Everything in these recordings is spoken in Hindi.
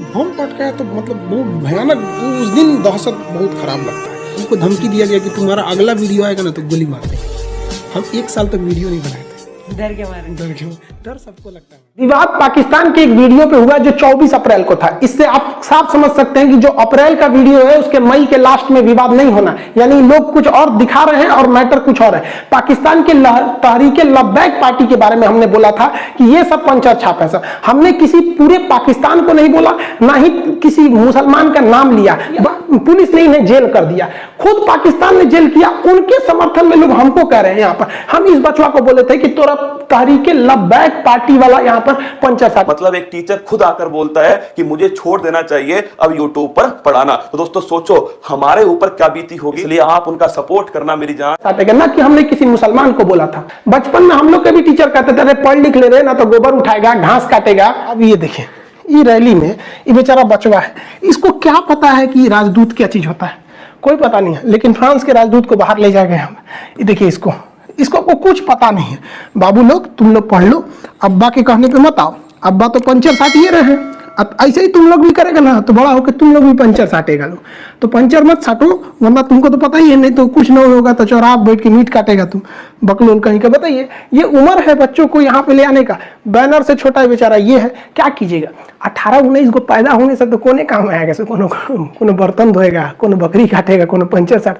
बम पटकाया तो मतलब बहुत भयानक, उस दिन दहशत बहुत खराब लगता है। उनको धमकी दिया गया कि तुम्हारा अगला वीडियो आएगा ना तो गोली मार देंगे। हम 1 साल तक वीडियो नहीं बनाए थे, डर के मारे। डर सबको लगता है। विवाद पाकिस्तान के एक वीडियो पे हुआ जो 24 अप्रैल को था। इससे आप साफ समझ सकते हैं कि जो अप्रैल का वीडियो है उसके मई के लास्ट में विवाद नहीं होना, यानी लोग कुछ और दिखा रहे हैं और मैटर कुछ और है। पाकिस्तान के तहरीके लब्बैक पार्टी के बारे में हमने बोला था कि ये सब पंचर छाप है। सर हमने किसी पूरे पाकिस्तान को नहीं बोला, ना ही किसी मुसलमान का नाम लिया। पुलिस ने इन्हें जेल कर दिया, खुद पाकिस्तान ने जेल किया। उनके समर्थन में लोग हमको कह रहे हैं यहाँ पर, हम इस बचवा को बोले थे कि तोरा तहरीके लब्बैक पार्टी वाला यहाँ पर पंचर छाप। मतलब एक टीचर खुद आकर बोलता है कि मुझे छोड़ देना चाहिए अब यूट्यूब पर पढ़ाना। तो दोस्तों सोचो हमारे ऊपर क्या बीती होगी, इसलिए आप उनका सपोर्ट करना मेरी जान। काटेगा ना कि हमने किसी मुसलमान को बोला था। बचपन में हम लोग के भी टीचर कहते थे पढ़ लिख ले रहे ना तो गोबर उठाएगा, घास काटेगा। अब ये देखिए, ये रैली में ये बेचारा बचवा है, इसको क्या पता है कि राजदूत क्या चीज होता है, कोई पता नहीं है। लेकिन फ्रांस के राजदूत को बाहर ले जाएंगे हम। ये देखिए, इसको कुछ पता नहीं है। बाबू लोग तुम लोग पढ़ लो, अब्बा के कहने पे मत आओ। अब्बा तो पंचर साटिए रहे हैं, अब ऐसे ही तुम लोग भी करेगा ना तो बड़ा होकर तुम लोग भी पंचर साटेगा। लो तो पंचर मत साटो, वरना तुमको तो पता ही है, नहीं तो कुछ न होगा तो चौराहा बैठ के मीट काटेगा तुम, बकलोल कहीं का। बताइए, ये उम्र है बच्चों को यहाँ पे ले आने का। बैनर से छोटा बेचारा ये है, क्या कीजिएगा। 18-19 को पैदा होने से तो कोने काम आएगा, से कोनो बर्तन धोएगा, कोनो बकरी काटेगा, कोनो पंचर साट।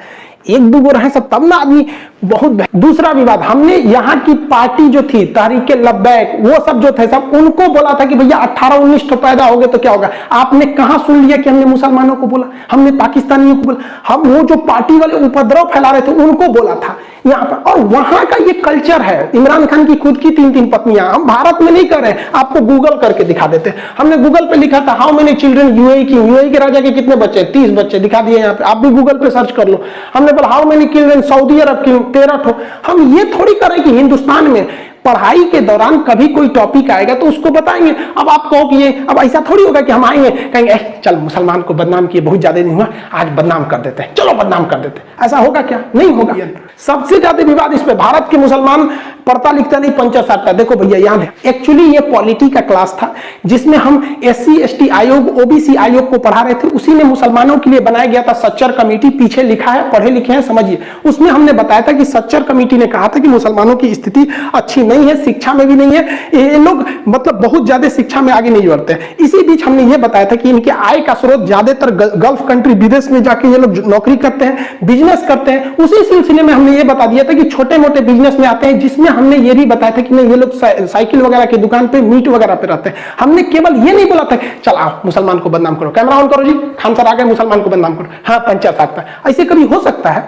1-2 रहे सब तब ना आदमी बहुत। दूसरा विवाद, हमने यहाँ की पार्टी जो थी तहरीके लब्बैक, वो सब जो थे सब उनको बोला था कि भैया 18-19 तो पैदा हो गए तो क्या होगा। आपने कहाँ सुन लिया कि हमने मुसलमानों को बोला, हमने पाकिस्तानियों को बोला। हम वो जो पार्टी वाले उपद्रव फैला रहे थे उनको बोला था यहाँ पर। और वहां का ये कल्चर है। इमरान खान की खुद की 3-3 पत्नियां, हम भारत में नहीं कर रहे, आपको गूगल करके दिखा देते। हमने गूगल पे लिखा था हाउ मेनी चिल्ड्रन यूएई के राजा के कितने बच्चे, 30 बच्चे दिखा दिए यहाँ पे। आप भी गूगल पे सर्च कर लो। हमने बोला हाउ मेनी चिल्ड्रन सऊदी अरब की 13 ठो। हम ये थोड़ी करें कि हिंदुस्तान में पढ़ाई के दौरान कभी कोई टॉपिक आएगा तो उसको बताएंगे। अब आप कहो कि ये, अब ऐसा थोड़ी होगा कि हम आएंगे कहेंगे चल मुसलमान को बदनाम किए, बहुत ज्यादा नहीं हुआ, आज बदनाम कर देते हैं, चलो बदनाम कर देते हैं। ऐसा होगा क्या? नहीं होगा। सबसे ज्यादा विवाद इस पे, भारत के मुसलमान पढ़ता लिखता नहीं, पंचर साटता। देखो भैया यहाँ एक्चुअली ये पॉलिटी का क्लास था जिसमें हम SC/ST आयोग, OBC आयोग को पढ़ा रहे थे। उसी में मुसलमानों के लिए बनाया गया था सच्चर कमेटी। पीछे लिखा है, पढ़े लिखे हैं, समझिए। उसमें हमने बताया था कि सच्चर कमेटी ने कहा था कि मुसलमानों की स्थिति अच्छी नहीं है, शिक्षा में भी नहीं है, ये लोग मतलब बहुत ज्यादा शिक्षा में आगे नहीं बढ़ते। इसी बीच हमने ये बताया था कि इनके आय का स्रोत ज्यादातर गल्फ कंट्री, विदेश में जाके ये लोग नौकरी करते हैं, बिजनेस करते हैं। उसी सिलसिले में हमने ये बता दिया था कि छोटे मोटे बिजनेस में आते हैं, जिसमें हमने ये भी बताया था कि नहीं ये लोग साइकिल वगैरह की दुकान पे, मीट वगैरह पे रहते हैं। हमने केवल ये नहीं बोला था चल आओ मुसलमान को बदनाम करो, कैमरा ऑन करो जी, खान सर आ गए, मुसलमान को बदनाम करो। हाँ पंचायत सकता है, ऐसे कभी हो सकता है?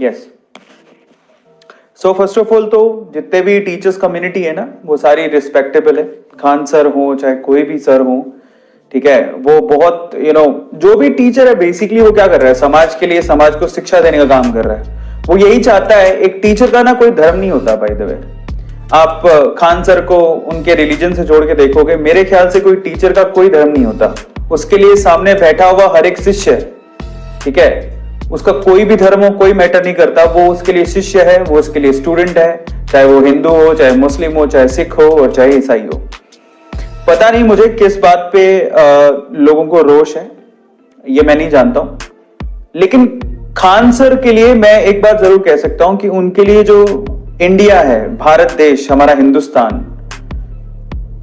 Yes. So first of all तो जितने भी टीचर्स कम्युनिटी है ना वो सारी रिस्पेक्टेबल है। खान सर हो चाहे कोई भी सर हो, ठीक है, वो बहुत जो भी टीचर है बेसिकली वो क्या कर रहा है, समाज के लिए, समाज को शिक्षा देने का काम कर रहा है। वो यही चाहता है। एक टीचर का ना कोई धर्म नहीं होता बाय द वे। आप खान सर को उनके रिलीजन से जोड़ के देखोगे, मेरे ख्याल से कोई टीचर का कोई धर्म नहीं होता। उसके लिए सामने बैठा हुआ हर एक शिष्य, ठीक है, उसका कोई भी धर्म हो कोई मैटर नहीं करता, वो उसके लिए शिष्य है, वो उसके लिए स्टूडेंट है, चाहे वो हिंदू हो, चाहे मुस्लिम हो, चाहे सिख हो और चाहे ईसाई हो। पता नहीं मुझे किस बात पे लोगों को रोष है, ये मैं नहीं जानता हूं। लेकिन खान सर के लिए मैं एक बात जरूर कह सकता हूं कि उनके लिए जो इंडिया है, भारत देश, हमारा हिंदुस्तान,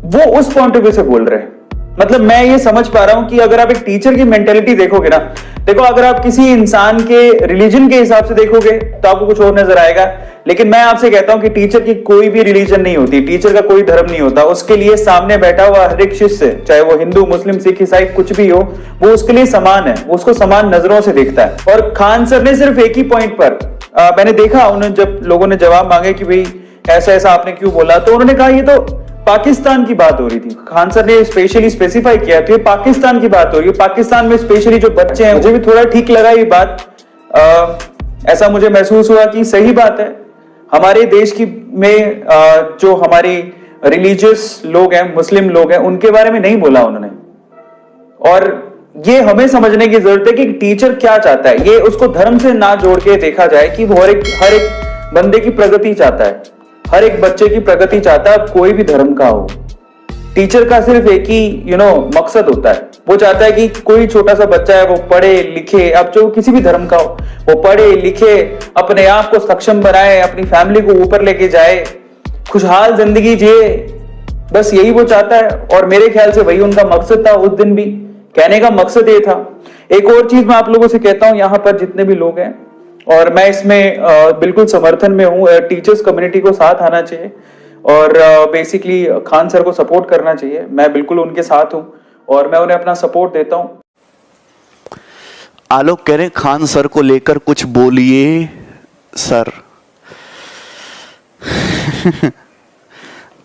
वो उस पॉइंट ऑफ व्यू से बोल रहे हैं। मतलब मैं ये समझ पा रहा हूं कि अगर आप एक टीचर की मेंटेलिटी देखोगे ना, देखो अगर आप किसी इंसान के रिलीजन के हिसाब से देखोगे तो आपको कुछ और नजर आएगा। लेकिन मैं आपसे कहता हूं कि टीचर की कोई भी रिलीजन नहीं होती, टीचर का कोई धर्म नहीं होता। उसके लिए सामने बैठा हुआ हर एक शिष्य, चाहे वो हिंदू, मुस्लिम, सिख, ईसाई कुछ भी हो, वो उसके लिए समान है, वो उसको समान नजरों से देखता है। और खान सर ने सिर्फ एक ही पॉइंट पर मैंने देखा, उन्होंने जब लोगों ने जवाब मांगे कि भाई ऐसा ऐसा आपने क्यों बोला, तो उन्होंने कहा ये तो पाकिस्तान की बात हो रही थी। खान सर ने स्पेशली स्पेसिफाई किया तो ये पाकिस्तान की बात हो रही है, पाकिस्तान में स्पेशली जो बच्चे हैं। मुझे भी थोड़ा ठीक लगा ये बात, ऐसा मुझे महसूस हुआ कि सही बात है। हमारे देश की में जो हमारे रिलीजियस लोग हैं, मुस्लिम लोग हैं, उनके बारे में नहीं बोला उन्होंने। और ये हमें समझने की जरूरत है कि टीचर क्या चाहता है। ये उसको धर्म से ना जोड़ के देखा जाए कि वो हर एक बंदे की प्रगति चाहता है, हर एक बच्चे की प्रगति चाहता है, कोई भी धर्म का हो। टीचर का सिर्फ एक ही मकसद होता है, वो चाहता है कि कोई छोटा सा बच्चा है वो पढ़े लिखे, अब जो किसी भी धर्म का हो, वो पढ़े लिखे, अपने आप को सक्षम बनाए, अपनी फैमिली को ऊपर लेके जाए, खुशहाल जिंदगी जिए, बस यही वो चाहता है। और मेरे ख्याल से वही उनका मकसद था उस दिन भी, कहने का मकसद ये था। एक और चीज मैं आप लोगों से कहता हूं, यहाँ पर जितने भी लोग हैं, और मैं इसमें बिल्कुल समर्थन में हूँ, टीचर्स कम्युनिटी को साथ आना चाहिए और बेसिकली खान सर को सपोर्ट करना चाहिए। मैं बिल्कुल उनके साथ हूँ और मैं उन्हें अपना सपोर्ट देता हूँ। आलोक कह रहे खान सर को लेकर कुछ बोलिए सर।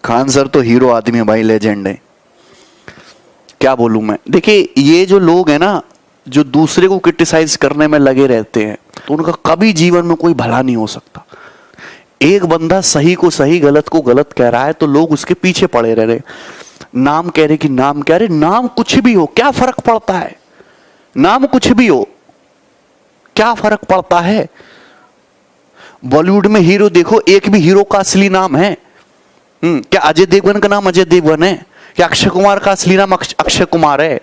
खान सर तो हीरो आदमी है भाई, लेजेंड है, क्या बोलूं मैं। देखिए ये जो लोग हैं ना, जो दूसरे को क्रिटिसाइज करने में लगे रहते हैं, तो उनका कभी जीवन में कोई भला नहीं हो सकता। एक बंदा सही को सही, गलत को गलत कह रहा है तो लोग उसके पीछे पड़े रह रहे, नाम कह रहे कि नाम कह रहे, नाम कुछ भी हो क्या फर्क पड़ता है, नाम कुछ भी हो क्या फर्क पड़ता है। बॉलीवुड में हीरो देखो, एक भी हीरो का असली नाम है? क्या अजय देवगन का नाम अजय देवगन है? क्या अक्षय कुमार का असली नाम अक्षय कुमार है?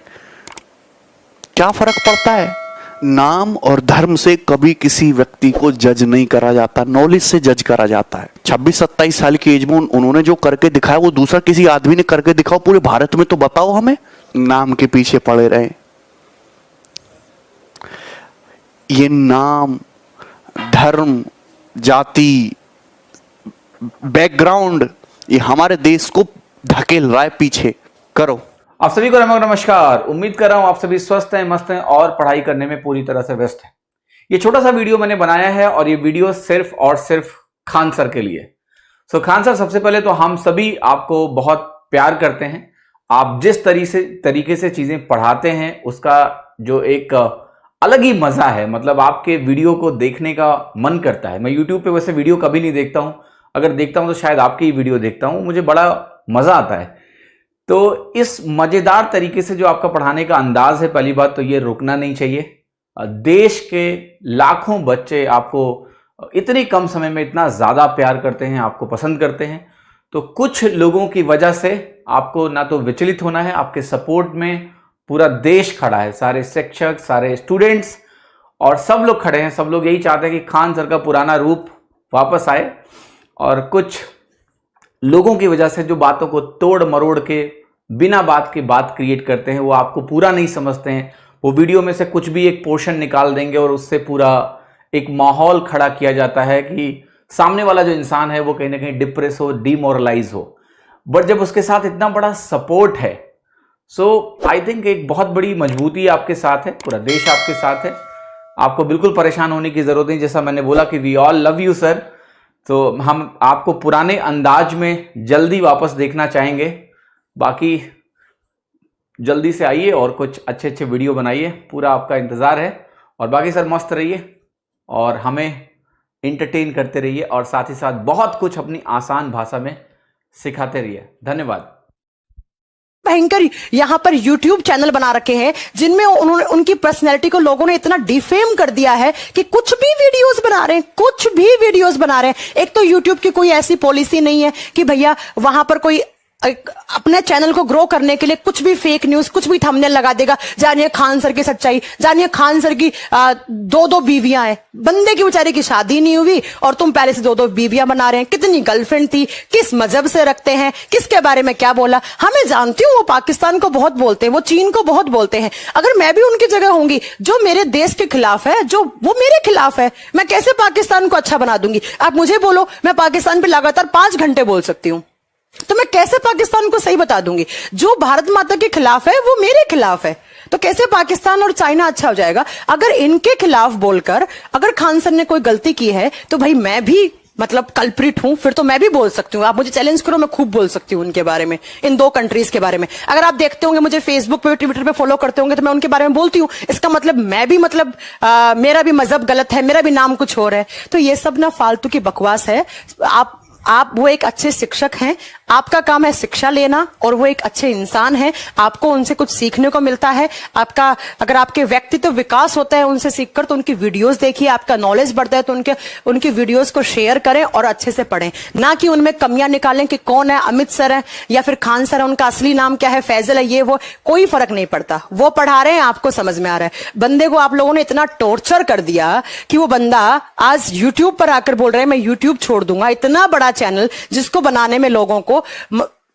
क्या फर्क पड़ता है? नाम और धर्म से कभी किसी व्यक्ति को जज नहीं करा जाता, नॉलेज से जज करा जाता है। 26-27 साल की एज में उन्होंने जो करके दिखाया वो दूसरा किसी आदमी ने करके दिखाओ पूरे भारत में, तो बताओ हमें। नाम के पीछे पड़े रहे। ये नाम, धर्म, जाति, बैकग्राउंड, ये हमारे देश को धकेल रहा है पीछे। करो। आप सभी को नमस्कार। उम्मीद कर रहा हूं आप सभी स्वस्थ हैं, मस्त हैं और पढ़ाई करने में पूरी तरह से व्यस्त हैं। ये छोटा सा वीडियो मैंने बनाया है और ये वीडियो सिर्फ और सिर्फ खान सर के लिए। सो खान सर, सबसे पहले तो हम सभी आपको बहुत प्यार करते हैं। आप जिस तरीके से चीजें पढ़ाते हैं उसका जो एक अलग ही मजा है, मतलब आपके वीडियो को देखने का मन करता है। मैं यूट्यूब पे वैसे वीडियो कभी नहीं देखता हूं, अगर देखता हूं तो शायद आपकी ही वीडियो देखता हूं, मुझे बड़ा मजा आता है। तो इस मजेदार तरीके से जो आपका पढ़ाने का अंदाज है, पहली बात तो ये रुकना नहीं चाहिए। देश के लाखों बच्चे आपको इतने कम समय में इतना ज्यादा प्यार करते हैं, आपको पसंद करते हैं। तो कुछ लोगों की वजह से आपको ना तो विचलित होना है, आपके सपोर्ट में पूरा देश खड़ा है, सारे शिक्षक, सारे स्टूडेंट्स और सब लोग खड़े हैं। सब लोग यही चाहते हैं कि खान सर का पुराना रूप वापस आए। और कुछ लोगों की वजह से जो बातों को तोड़ मरोड़ के बिना बात के बात क्रिएट करते हैं, वो आपको पूरा नहीं समझते हैं। वो वीडियो में से कुछ भी एक पोर्शन निकाल देंगे और उससे पूरा एक माहौल खड़ा किया जाता है कि सामने वाला जो इंसान है वो कहीं ना कहीं डिप्रेस हो, डिमोरलाइज हो। बट जब उसके साथ इतना बड़ा सपोर्ट है, सो आई थिंक एक बहुत बड़ी मजबूती आपके साथ है, पूरा देश आपके साथ है। आपको बिल्कुल परेशान होने की जरूरत नहीं। जैसा मैंने बोला कि we all love you sir, तो हम आपको पुराने अंदाज में जल्दी वापस देखना चाहेंगे। बाकी जल्दी से आइए और कुछ अच्छे अच्छे वीडियो बनाइए, पूरा आपका इंतजार है। और बाकी सर मस्त रहिए और हमें एंटरटेन करते रहिए और साथ ही साथ बहुत कुछ अपनी आसान भाषा में सिखाते रहिए। धन्यवाद। भयंकर यहाँ पर YouTube चैनल बना रखे हैं जिनमें उन्होंने उनकी पर्सनैलिटी को लोगों ने इतना डिफेम कर दिया है कि कुछ भी वीडियोस बना रहे हैं। एक तो YouTube की कोई ऐसी पॉलिसी नहीं है कि भैया वहां पर कोई अपने चैनल को ग्रो करने के लिए कुछ भी फेक न्यूज, कुछ भी थंबनेल लगा देगा। जानिए खान सर की सच्चाई, जानिए खान सर की 2-2 बीवियां हैं। बंदे की बेचारे की शादी नहीं हुई और तुम पहले से 2-2 बीवियां बना रहे हैं। कितनी गर्लफ्रेंड थी, किस मजहब से रखते हैं, किसके बारे में क्या बोला। हमें जानती हूँ वो पाकिस्तान को बहुत बोलते हैं, वो चीन को बहुत बोलते हैं। अगर मैं भी उनकी जगह होंगी, जो मेरे देश के खिलाफ है, जो वो मेरे खिलाफ है, मैं कैसे पाकिस्तान को अच्छा बना दूंगी। आप मुझे बोलो, मैं पाकिस्तान पे लगातार 5 घंटे बोल सकती हूँ, तो मैं कैसे पाकिस्तान को सही बता दूंगी। जो भारत माता के खिलाफ है वो मेरे खिलाफ है, तो कैसे पाकिस्तान और चाइना अच्छा हो जाएगा। अगर इनके खिलाफ बोलकर अगर खान सर ने कोई गलती की है तो भाई मैं भी मतलब कल्प्रिट हूं, फिर तो मैं भी बोल सकती हूँ। आप मुझे चैलेंज करो, मैं खूब बोल सकती हूँ उनके बारे में, इन 2 कंट्रीज के बारे में। अगर आप देखते होंगे मुझे फेसबुक पे, ट्विटर पे फॉलो करते होंगे, तो मैं उनके बारे में बोलती हूँ। इसका मतलब मैं भी मेरा भी मजहब गलत है, मेरा भी नाम कुछ और है। तो ये सब ना फालतू की बकवास है। आप वो एक अच्छे शिक्षक हैं, आपका काम है शिक्षा लेना, और वो एक अच्छे इंसान हैं, आपको उनसे कुछ सीखने को मिलता है। आपका अगर आपके व्यक्तित्व विकास होता है उनसे सीखकर, तो उनकी वीडियोस देखिए, आपका नॉलेज बढ़ता है तो उनकी वीडियोस को शेयर करें और अच्छे से पढ़ें, ना कि उनमें कमियां निकालें कि कौन है, अमित सर है या फिर खान सर है, उनका असली नाम क्या है, फैजल है, ये वो, कोई फर्क नहीं पड़ता। वो पढ़ा रहे हैं, आपको समझ में आ रहा है। बंदे को आप लोगों ने इतना टॉर्चर कर दिया कि वो बंदा आज यूट्यूब पर आकर बोल रहे हैं मैं यूट्यूब छोड़ दूंगा। इतना बड़ा चैनल जिसको बनाने में लोगों को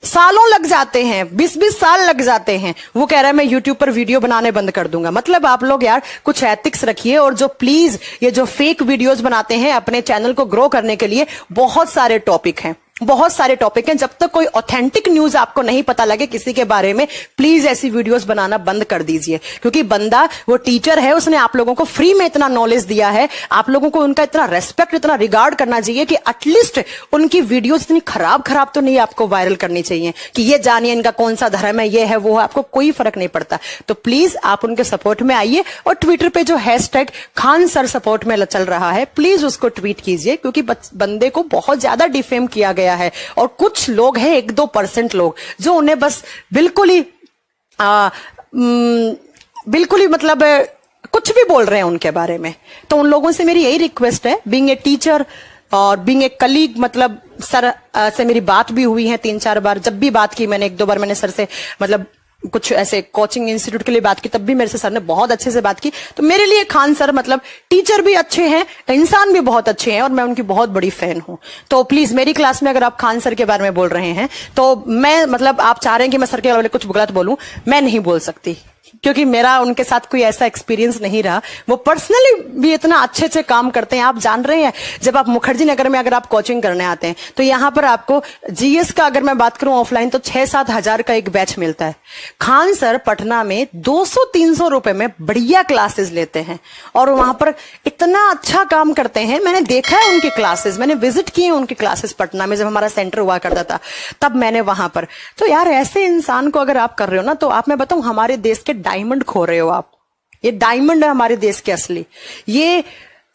सालों लग जाते हैं, 20-20 साल लग जाते हैं, वो कह रहा है मैं यूट्यूब पर वीडियो बनाने बंद कर दूंगा। मतलब आप लोग यार कुछ एथिक्स रखिए। और जो प्लीज ये जो फेक वीडियोस बनाते हैं अपने चैनल को ग्रो करने के लिए, बहुत सारे टॉपिक हैं, बहुत सारे टॉपिक हैं। जब तक कोई ऑथेंटिक न्यूज आपको नहीं पता लगे किसी के बारे में, प्लीज ऐसी वीडियोस बनाना बंद कर दीजिए। क्योंकि बंदा वो टीचर है, उसने आप लोगों को फ्री में इतना नॉलेज दिया है, आप लोगों को उनका इतना रेस्पेक्ट, इतना रिगार्ड करना चाहिए कि एटलीस्ट उनकी वीडियोस इतनी खराब तो नहीं आपको वायरल करनी चाहिए कि ये जानिए इनका कौन सा धर्म है, ये है वो है, आपको कोई फर्क नहीं पड़ता। तो प्लीज आप उनके सपोर्ट में आइए। और ट्विटर पे जो हैशटैग खान सर सपोर्ट में चल रहा है, प्लीज उसको ट्वीट कीजिए, क्योंकि बंदे को बहुत ज्यादा डिफेम किया गया है। और कुछ लोग हैं, 1-2% लोग, जो उन्हें बस बिल्कुल ही मतलब कुछ भी बोल रहे हैं उनके बारे में। तो उन लोगों से मेरी यही रिक्वेस्ट है, बीइंग ए टीचर और बीइंग ए कलीग, मतलब सर से मेरी बात भी हुई है 3-4 बार। जब भी बात की मैंने, 1-2 बार मैंने सर से मतलब कुछ ऐसे कोचिंग इंस्टीट्यूट के लिए बात की, तब भी मेरे से सर ने बहुत अच्छे से बात की। तो मेरे लिए खान सर मतलब टीचर भी अच्छे हैं, इंसान भी बहुत अच्छे हैं, और मैं उनकी बहुत बड़ी फैन हूं। तो प्लीज मेरी क्लास में अगर आप खान सर के बारे में बोल रहे हैं, तो मैं मतलब आप चाह रहे हैं कि मैं सर के बारे में कुछ गलत बोलूं, मैं नहीं बोल सकती, क्योंकि मेरा उनके साथ कोई ऐसा एक्सपीरियंस नहीं रहा। वो पर्सनली भी इतना अच्छे काम करते हैं। आप जान रहे हैं, जब आप मुखर्जी नगर में अगर आप कोचिंग करने आते हैं, तो यहाँ पर आपको जीएस का अगर मैं बात करूं ऑफलाइन, तो 6-7 हजार का एक बैच मिलता है। खान सर पटना में 200-300 रुपए में बढ़िया क्लासेस लेते हैं, और वहां पर इतना अच्छा काम करते हैं। मैंने देखा है उनकी क्लासेस, मैंने विजिट किए उनकी क्लासेस पटना में, जब हमारा सेंटर हुआ करता था तब मैंने वहां पर। तो यार ऐसे इंसान को अगर आप कर रहे हो ना, तो आप, मैं बताऊं, हमारे देश के डायमंड खो रहे हो आप। ये डायमंड है हमारे देश के असली। ये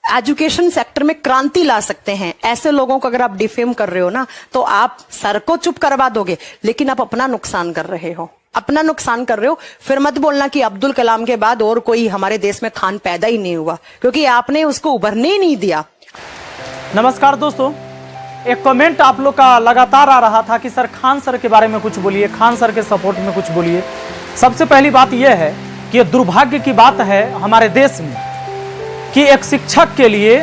एजुकेशन सेक्टर में क्रांति ला सकते हैं। ऐसे लोगों को अगर आप डिफेम कर रहे हो ना, तो आप सर को चुप करवा दोगे, लेकिन आप अपना नुकसान कर रहे हो, अपना नुकसान कर रहे हो। फिर मत बोलना कि अब्दुल कलाम के बाद और कोई हमारे देश में खान पैदा ही नहीं हुआ, क्योंकि आपने उसको उभरने ही नहीं दिया। नमस्कार दोस्तों, एक कमेंट आप लोग का लगातार आ रहा था कि सर खान सर के बारे में कुछ बोलिए, खान सर के सपोर्ट में कुछ बोलिए। सबसे पहली बात यह है कि दुर्भाग्य की बात है हमारे देश में कि एक शिक्षक के लिए,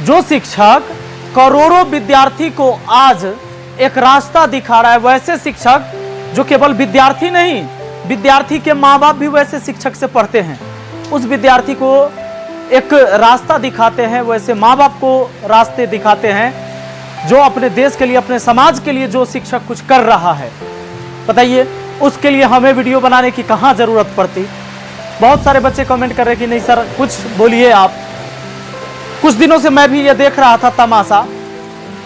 जो शिक्षक करोड़ों विद्यार्थी को आज एक रास्ता दिखा रहा है, वैसे शिक्षक जो केवल विद्यार्थी नहीं, विद्यार्थी के माँ बाप भी वैसे शिक्षक से पढ़ते हैं, उस विद्यार्थी को एक रास्ता दिखाते हैं, वैसे माँ बाप को रास्ते दिखाते हैं। जो अपने देश के लिए, अपने समाज के लिए जो शिक्षक कुछ कर रहा है, बताइए उसके लिए हमें वीडियो बनाने की कहाँ जरूरत पड़ती। बहुत सारे बच्चे कमेंट कर रहे कि नहीं सर कुछ बोलिए आप। कुछ दिनों से मैं भी ये देख रहा था तमाशा,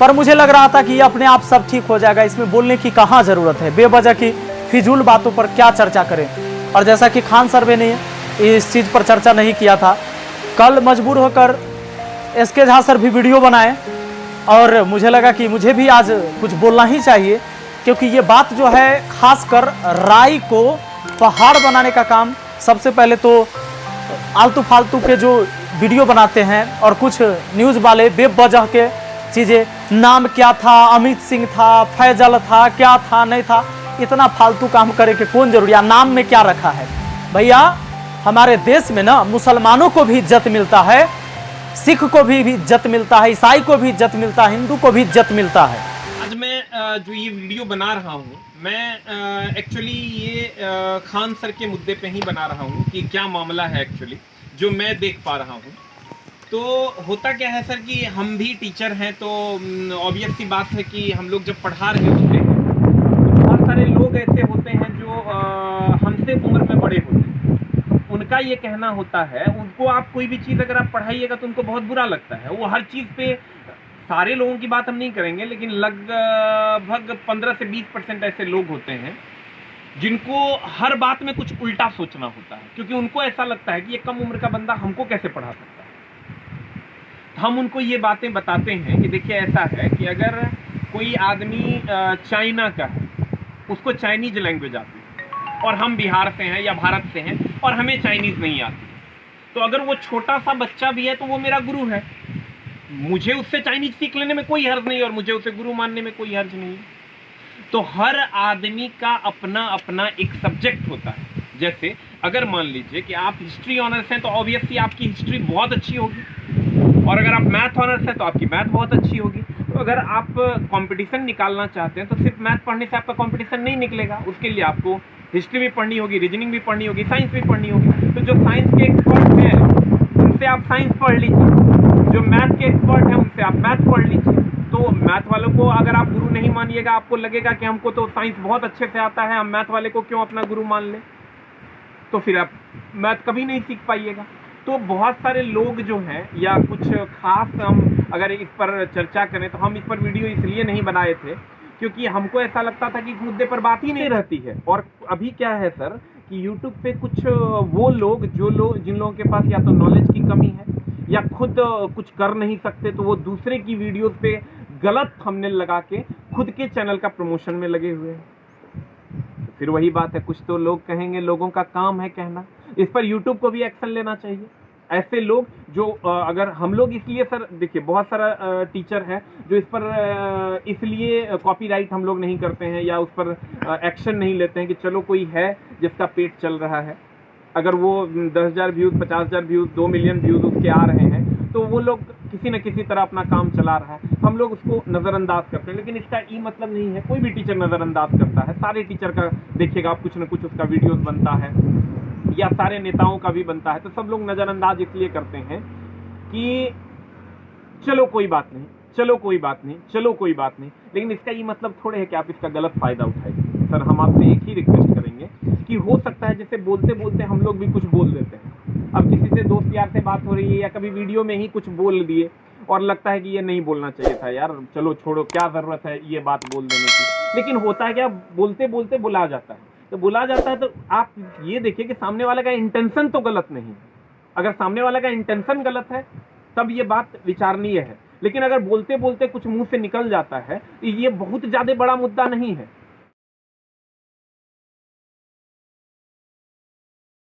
पर मुझे लग रहा था कि ये अपने आप सब ठीक हो जाएगा, इसमें बोलने की कहाँ जरूरत है, बेवजह की फिजूल बातों पर क्या चर्चा करें। और जैसा कि खान सर ने इस चीज पर चर्चा नहीं किया था, कल मजबूर होकर एसके झा सर भी वीडियो बनाए, और मुझे लगा कि मुझे भी आज कुछ बोलना ही चाहिए, क्योंकि ये बात जो है खासकर राई को पहाड़ बनाने का काम, सबसे पहले तो आलतू फालतू के जो वीडियो बनाते हैं और कुछ न्यूज़ वाले बेवजह के चीज़ें, नाम क्या था, अमित सिंह था, फैजल था, क्या था नहीं था, इतना फालतू काम करे कि कौन जरूरी, नाम में क्या रखा है भैया। हमारे देश में ना मुसलमानों को भी इज्जत मिलता है, सिख को भी इज्जत मिलता है, ईसाई को भी इज्जत मिलता है, हिंदू को भी इज्जत मिलता है। आज मैं जो ये वीडियो बना रहा हूँ, मैं एक्चुअली ये खान सर के मुद्दे पे ही बना रहा हूँ कि क्या मामला है एक्चुअली जो मैं देख पा रहा हूँ। तो होता क्या है सर कि हम भी टीचर हैं, तो ऑब्वियस सी बात है कि हम लोग जब पढ़ा रहे होते हैं तो बहुत सारे लोग ऐसे होते हैं जो हमसे उम्र में बड़े होते हैं। उनका ये कहना होता है, उनको आप कोई भी चीज़ अगर आप पढ़ाइएगा तो उनको बहुत बुरा लगता है। वो हर चीज़ पे, सारे लोगों की बात हम नहीं करेंगे, लेकिन लगभग 15 से 20% ऐसे लोग होते हैं जिनको हर बात में कुछ उल्टा सोचना होता है, क्योंकि उनको ऐसा लगता है कि ये कम उम्र का बंदा हमको कैसे पढ़ा सकता है। हम उनको ये बातें बताते हैं कि देखिए ऐसा है कि अगर कोई आदमी चाइना का है, उसको चाइनीज लैंग्वेज आती है, और हम बिहार से हैं या भारत से हैं और हमें चाइनीज नहीं आती, तो अगर वो छोटा सा बच्चा भी है तो वो मेरा गुरु है, मुझे उससे चाइनीज सीख लेने में कोई हर्ज नहीं और मुझे उसे गुरु मानने में कोई हर्ज नहीं है। तो हर आदमी का अपना अपना एक सब्जेक्ट होता है। जैसे अगर मान लीजिए कि आप हिस्ट्री ऑनर्स हैं तो ऑब्वियसली आपकी हिस्ट्री बहुत अच्छी होगी, और अगर आप मैथ ऑनर्स हैं तो आपकी मैथ बहुत अच्छी होगी। तो अगर आप कंपटीशन निकालना चाहते हैं तो सिर्फ मैथ पढ़ने से आपका कंपटीशन नहीं निकलेगा, उसके लिए आपको हिस्ट्री भी पढ़नी होगी, रीजनिंग भी पढ़नी होगी, साइंस भी पढ़नी होगी। तो जो साइंस के एक्सपर्ट हैं उनसे आप साइंस पढ़ लीजिए, जो मैथ के एक्सपर्ट हैं उनसे आप मैथ पढ़ लीजिए। तो मैथ वालों को अगर आप गुरु नहीं मानिएगा, आपको लगेगा कि हमको तो साइंस बहुत अच्छे से आता है, हम मैथ वाले को क्यों अपना गुरु मान लें, तो फिर आप मैथ कभी नहीं सीख पाइएगा। तो बहुत सारे लोग जो हैं, या कुछ खास हम अगर इस पर चर्चा करें तो हम इस पर वीडियो इसलिए नहीं बनाए थे क्योंकि हमको ऐसा लगता था कि इस मुद्दे पर बात ही नहीं रहती है। और अभी क्या है सर कि यूट्यूब पे कुछ वो लोग जिन लोगों के पास या तो नॉलेज की कमी है या खुद कुछ कर नहीं सकते, तो वो दूसरे की वीडियोस पे गलत थंबनेल लगा के खुद के चैनल का प्रमोशन में लगे हुए हैं। फिर वही बात है, कुछ तो लोग कहेंगे, लोगों का काम है कहना, इस पर यूट्यूब को भी एक्शन लेना चाहिए। ऐसे लोग जो अगर हम लोग इसलिए सर देखिए बहुत सारा टीचर है जो इस पर इसलिए कॉपीराइट हम लोग नहीं करते हैं या उस पर एक्शन नहीं लेते हैं कि चलो कोई है जिसका पेट चल रहा है, अगर वो 10,000 व्यूज़, 50,000 व्यूज़, 2 मिलियन व्यूज़ उसके आ रहे हैं तो वो लोग किसी न किसी तरह अपना काम चला रहा है, हम लोग उसको नज़रअंदाज करते हैं। लेकिन इसका ये मतलब नहीं है, कोई भी टीचर नज़रअंदाज करता है, सारे टीचर का देखिएगा आप कुछ न कुछ उसका वीडियोस बनता है या सारे नेताओं का भी बनता है, तो सब लोग नज़रअंदाज इसलिए करते हैं कि चलो कोई बात नहीं, चलो कोई बात नहीं, चलो कोई बात नहीं। लेकिन इसका ये मतलब थोड़े है कि आप इसका गलत फ़ायदा उठाइए। सर हम आपसे एक ही रिक्वेस्ट करेंगे कि हो सकता है जैसे बोलते बोलते हम लोग भी कुछ बोल देते हैं, अब किसी से दोस्त यार से बात हो रही है या कभी वीडियो में ही कुछ बोल दिए और लगता है कि ये नहीं बोलना चाहिए था यार, चलो छोड़ो, क्या ज़रूरत है ये बात बोल देने की। लेकिन होता है क्या, बोलते बोलते बुला जाता है, तो बुला जाता है तो आप ये देखिए कि सामने वाले का इंटेंशन तो गलत नहीं है। अगर सामने वाले का इंटेंशन गलत है तब ये बात विचारणीय है, लेकिन अगर बोलते बोलते कुछ मुंह से निकल जाता है तो ये बहुत ज़्यादा बड़ा मुद्दा नहीं है।